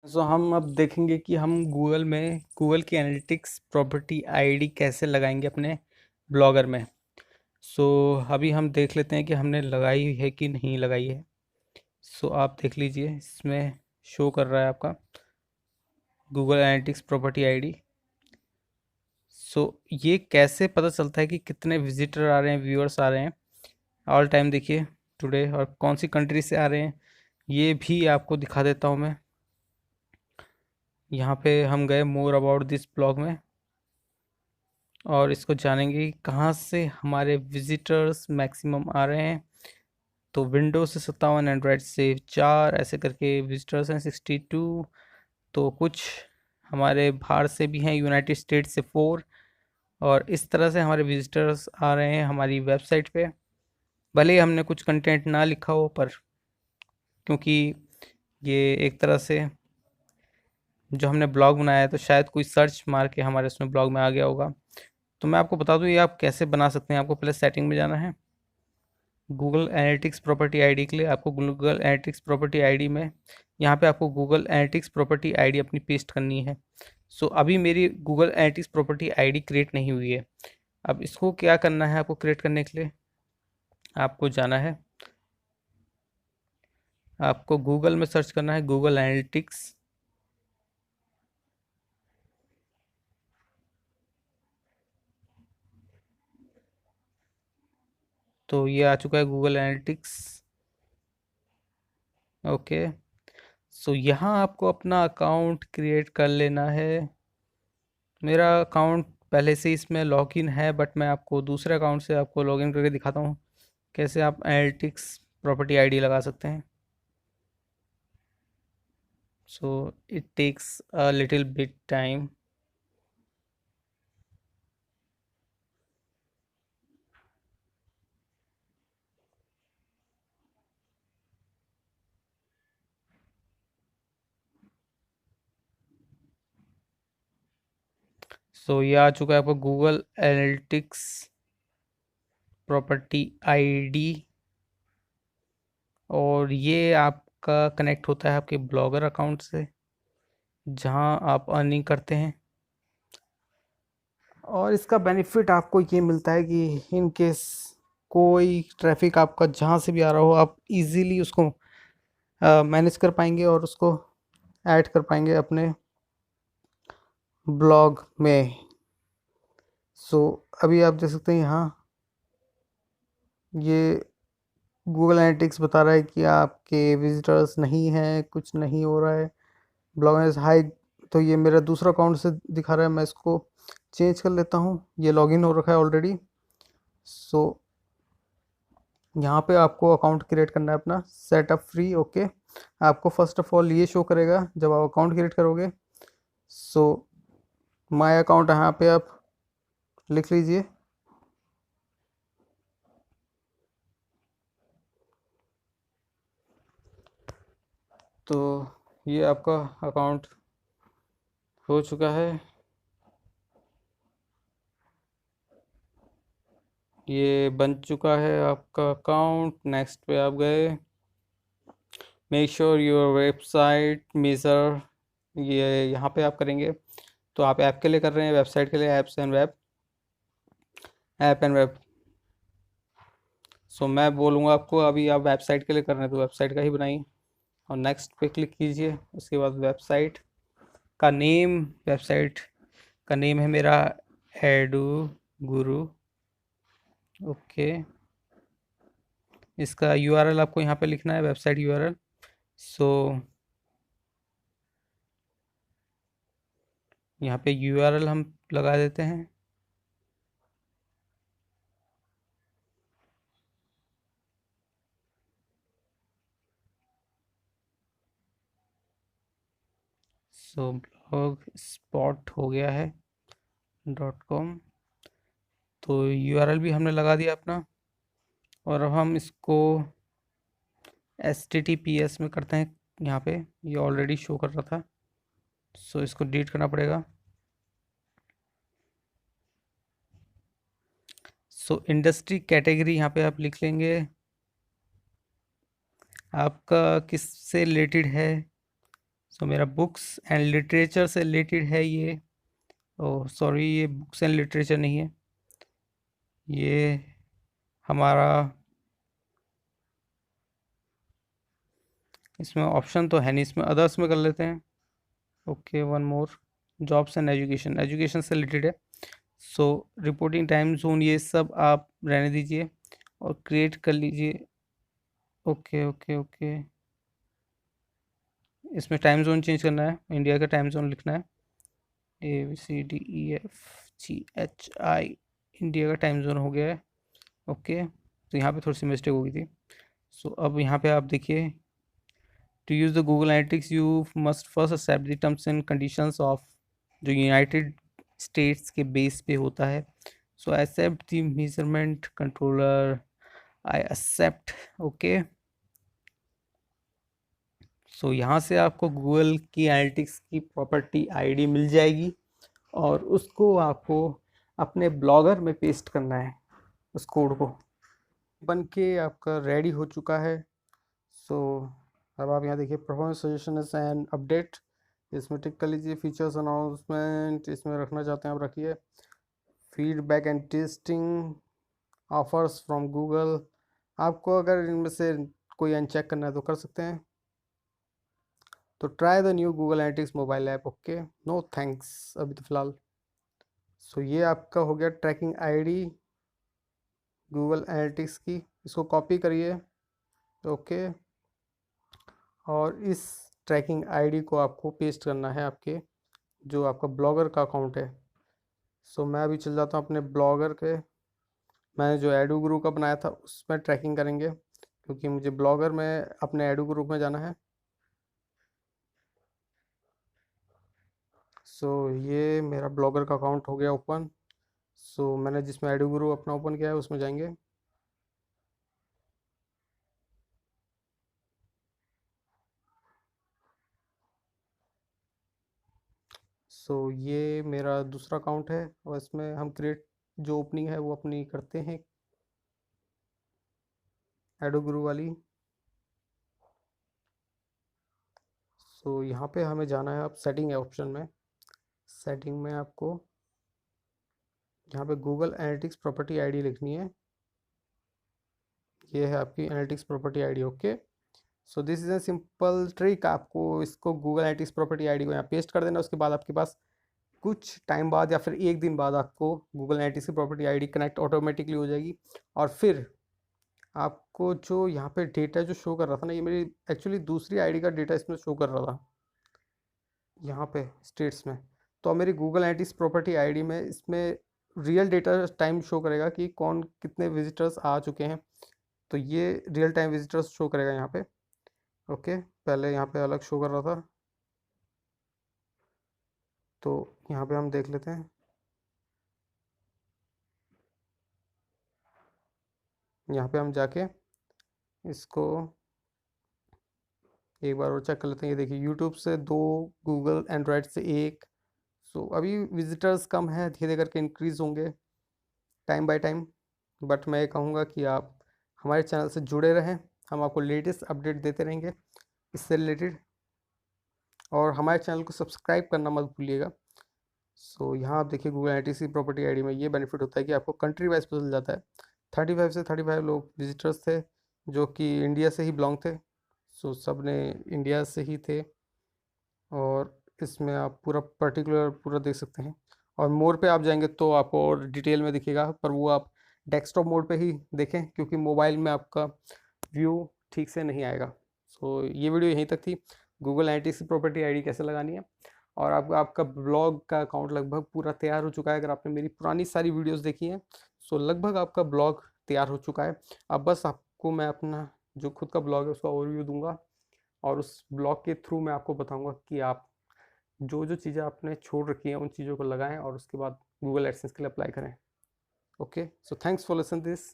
हम अब देखेंगे कि हम गूगल में गूगल की एनालिटिक्स प्रॉपर्टी आईडी कैसे लगाएंगे अपने ब्लॉगर में। सो अभी हम देख लेते हैं कि हमने लगाई है कि नहीं लगाई है। आप देख लीजिए, इसमें शो कर रहा है आपका गूगल एनालिटिक्स प्रॉपर्टी आईडी। ये कैसे पता चलता है कि कितने विजिटर आ रहे हैं, व्यूअर्स आ रहे हैं ऑल टाइम। देखिए टुडे और कौन सी कंट्री से आ रहे हैं ये भी आपको दिखा देता हूँ मैं। यहाँ पे हम गए मोर अबाउट दिस ब्लॉग में और इसको जानेंगे कि कहाँ से हमारे विजिटर्स मैक्सिमम आ रहे हैं। तो विंडोज से 57, एंड्रॉयड से 4, ऐसे करके विजिटर्स हैं 62। तो कुछ हमारे बाहर से भी हैं, यूनाइटेड स्टेट्स से 4। और इस तरह से हमारे विजिटर्स आ रहे हैं हमारी वेबसाइट पे। भले ही हमने कुछ कंटेंट ना लिखा हो, पर क्योंकि ये एक तरह से जो हमने ब्लॉग बनाया है तो शायद कोई सर्च मार के हमारे उसमें ब्लॉग में आ गया होगा। तो मैं आपको बता दूं ये आप कैसे बना सकते हैं। आपको पहले सेटिंग में जाना है। गूगल एनालिटिक्स प्रॉपर्टी आईडी के लिए आपको गूगल एनालिटिक्स प्रॉपर्टी आईडी में यहाँ पे आपको गूगल एनालिटिक्स प्रॉपर्टी आईडी अपनी पेस्ट करनी है। अभी मेरी Google analytics property ID create नहीं हुई है। अब इसको क्या करना है, आपको क्रिएट करने के लिए आपको जाना है, आपको गूगल में सर्च करना है गूगल एनालिटिक्स। तो ये आ चुका है गूगल एनालिटिक्स। ओके। यहाँ आपको अपना अकाउंट क्रिएट कर लेना है। मेरा अकाउंट पहले से इसमें लॉगिन है, बट मैं आपको दूसरे अकाउंट से आपको लॉगिन करके दिखाता हूँ कैसे आप एनालिटिक्स प्रॉपर्टी आईडी लगा सकते हैं। It takes a little bit time. ये आ चुका है आपको गूगल एनालिटिक्स प्रॉपर्टी आईडी। और ये आपका कनेक्ट होता है आपके ब्लॉगर अकाउंट से जहाँ आप अर्निंग करते हैं। और इसका बेनिफिट आपको ये मिलता है कि इन केस कोई ट्रैफिक आपका जहाँ से भी आ रहा हो, आप इजीली उसको मैनेज कर पाएंगे और उसको ऐड कर पाएंगे अपने ब्लॉग में। अभी आप देख सकते हैं यहाँ ये गूगल एनालिटिक्स बता रहा है कि आपके विजिटर्स नहीं हैं, कुछ नहीं हो रहा है, ब्लॉग इज हाई। तो ये मेरा दूसरा अकाउंट से दिखा रहा है, मैं इसको चेंज कर लेता हूँ। ये लॉगिन हो रखा है ऑलरेडी। सो यहाँ पे आपको अकाउंट क्रिएट करना है अपना, सेटअप फ्री। ओके। आपको फर्स्ट ऑफ ऑल ये शो करेगा जब आप अकाउंट क्रिएट करोगे। माय अकाउंट यहाँ पे आप लिख लीजिए। तो ये आपका अकाउंट हो चुका है। ये बन चुका है आपका अकाउंट। नेक्स्ट पे आप गए, make sure your website measure, ये यहाँ पे आप करेंगे। तो आप ऐप के लिए कर रहे हैं, वेबसाइट के लिए apps and web, app and web. मैं बोलूँगा आपको अभी आप वेबसाइट के लिए कर रहे हैं तो वेबसाइट का ही बनाइए और नेक्स्ट पे क्लिक कीजिए। उसके बाद वेबसाइट का नेम, वेबसाइट का नेम है मेरा एडू गुरु। ओके। इसका यूआरएल आपको यहाँ पे लिखना है, वेबसाइट यूआरएल। सो यहाँ पे यूआरएल हम लगा देते हैं। ब्लॉग स्पॉट हो गया है .com। तो यूआरएल भी हमने लगा दिया अपना। और अब हम इसको HTTPS में करते हैं। यहाँ पे ये ऑलरेडी शो कर रहा था, इसको डिलीट करना पड़ेगा। इंडस्ट्री कैटेगरी यहाँ पे आप लिख लेंगे, आपका किससे रिलेटेड है। सो मेरा बुक्स एंड लिटरेचर से रिलेटेड है ये। ओह सॉरी, ये बुक्स एंड लिटरेचर नहीं है, ये हमारा, इसमें ऑप्शन तो है नहीं, इसमें अदर्स में कर लेते हैं। Okay, one more, jobs and education, education से रिलेटेड है। सो रिपोर्टिंग टाइम जोन ये सब आप रहने दीजिए और क्रिएट कर लीजिए। ओके ओके ओके, इसमें टाइम जोन चेंज करना है, इंडिया का टाइम जोन लिखना है, ABCDEFGHI, इंडिया का टाइम जोन हो गया है। ओके, तो यहाँ पे थोड़ी सी मिस्टेक हो गई थी। सो अब यहाँ पे आप देखिए, to use the Google analytics you must first accept the terms and conditions of, जो यूनाइटेड स्टेट्स के बेस पे होता है। So accept the measurement controller, I accept. Okay, so यहाँ से आपको गूगल की एनालिटिक्स की प्रॉपर्टी आईडी मिल जाएगी और उसको आपको अपने ब्लॉगर में पेस्ट करना है, उस कोड को। बन के आपका रेडी हो चुका है। सो अब आप यहाँ देखिए, परफॉर्मेंस सजेशन एंड अपडेट, इसमें टिक कर लीजिए। फीचर्स अनाउंसमेंट इसमें रखना चाहते हैं आप रखिए। Feedback and testing, offers from Google, आपको अगर इनमें से कोई अनचेक करना है तो कर सकते हैं। तो try the new Google analytics mobile app, okay, no thanks अभी तो फिलहाल। सो ये आपका हो गया ट्रैकिंग आईडी गूगल एनालिटिक्स की, इसको कॉपी करिए। ओके, और इस ट्रैकिंग आईडी को आपको पेस्ट करना है आपके जो आपका ब्लॉगर का अकाउंट है। सो मैं अभी चल जाता हूँ अपने ब्लॉगर के, मैंने जो एडू गुरु का बनाया था उसमें ट्रैकिंग करेंगे, क्योंकि मुझे ब्लॉगर में अपने एडू ग्रुप में जाना है। सो ये मेरा ब्लॉगर का अकाउंट हो गया ओपन। सो मैंने जिसमें एडू गुरु अपना ओपन किया है उसमें जाएंगे। सो ये मेरा दूसरा अकाउंट है और इसमें हम क्रिएट जो ओपनिंग है वो अपनी करते हैं, एडो गुरु वाली। सो यहाँ पे हमें जाना है, अब सेटिंग है ऑप्शन में, सेटिंग में आपको यहाँ पे गूगल एनालिटिक्स प्रॉपर्टी आईडी लिखनी है। ये है आपकी analytics property ID. Okay, so this is a simple trick, आपको इसको गूगल एनालिटिक्स प्रॉपर्टी आईडी को यहाँ पेस्ट कर देना। उसके बाद आपके पास कुछ टाइम बाद या फिर एक दिन बाद आपको गूगल एनालिटिक्स की प्रॉपर्टी आईडी कनेक्ट ऑटोमेटिकली हो जाएगी। और फिर आपको जो यहाँ पे डेटा जो शो कर रहा था ना, ये मेरी एक्चुअली दूसरी आईडी का डेटा इसमें शो कर रहा था यहाँ पे स्टेट्स में। तो अब मेरी गूगल एनालिटिक्स प्रॉपर्टी आईडी में इसमें रियल डेटा टाइम शो करेगा कि कौन कितने विजिटर्स आ चुके हैं। तो ये रियल टाइम विजिटर्स शो करेगा यहाँ पे। ओके, पहले यहाँ पे अलग शो कर रहा था, तो यहाँ पे हम देख लेते हैं। यहाँ पे हम जाके इसको एक बार और चेक कर लेते हैं। ये देखिए, यूट्यूब से 2, गूगल एंड्रॉयड से 1। सो अभी विजिटर्स कम है, धीरे धीरे करके इंक्रीज़ होंगे टाइम बाय टाइम। बट मैं ये कहूँगा कि आप हमारे चैनल से जुड़े रहें, हम आपको लेटेस्ट अपडेट देते रहेंगे इससे रिलेटेड। और हमारे चैनल को सब्सक्राइब करना मत भूलिएगा। सो यहाँ आप देखिए, गूगल एनालिटिक्स की प्रॉपर्टी आईडी में ये बेनिफिट होता है कि आपको कंट्री वाइज पता चल जाता है। 35 लोग विजिटर्स थे जो कि इंडिया से ही बिलोंग थे। सो सब ने इंडिया से ही थे। और इसमें आप पूरा पर्टिकुलर पूरा देख सकते हैं। और मोड पे आप जाएंगे तो आपको और डिटेल में दिखेगा, पर वो आप डेस्कटॉप मोड पे ही देखें, क्योंकि मोबाइल में आपका व्यू ठीक से नहीं आएगा। सो ये वीडियो यहीं तक थी, गूगल एनालिटिक्स की प्रॉपर्टी आईडी कैसे लगानी है। और आपका ब्लॉग का अकाउंट लगभग पूरा तैयार हो चुका है। अगर आपने मेरी पुरानी सारी वीडियोस देखी हैं, सो लगभग आपका ब्लॉग तैयार हो चुका है। अब बस आपको मैं अपना जो खुद का ब्लॉग है उसका ओवरव्यू दूंगा, और उस ब्लॉग के थ्रू मैं आपको बताऊंगा कि आप जो जो चीज़ें आपने छोड़ रखी हैं उन चीज़ों को लगाएं और उसके बाद गूगल एडसेंस के लिए अप्लाई करें। Okay, so thanks for listen this.